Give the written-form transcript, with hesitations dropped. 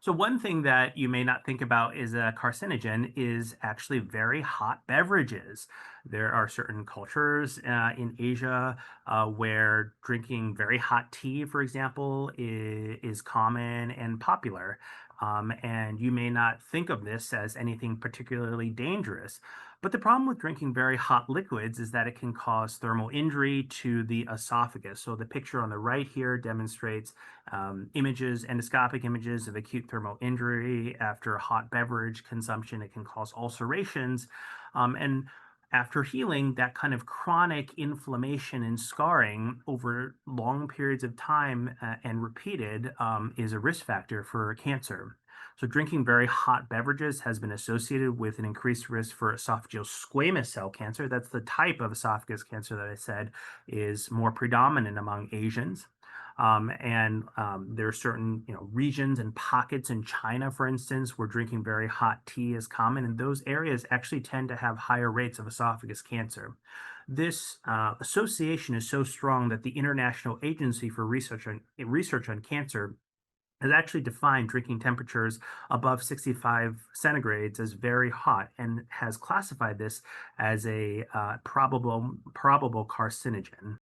So one thing that you may not think about is a carcinogen is actually very hot beverages. There are certain cultures in Asia where drinking very hot tea, for example, is common and popular. And you may not think of this as anything particularly dangerous. But the problem with drinking very hot liquids is that it can cause thermal injury to the esophagus. So the picture on the right here demonstrates endoscopic images of acute thermal injury after hot beverage consumption. It can cause ulcerations. And after healing, that kind of chronic inflammation and scarring over long periods of time and repeated is a risk factor for cancer. So, drinking very hot beverages has been associated with an increased risk for esophageal squamous cell cancer. That's the type of esophagus cancer that I said is more predominant among Asians. And there are certain, regions and pockets in China, for instance, where drinking very hot tea is common, and those areas actually tend to have higher rates of esophagus cancer. This association is so strong that the International Agency for Research on Cancer has actually defined drinking temperatures above 65 centigrades as very hot and has classified this as a probable carcinogen.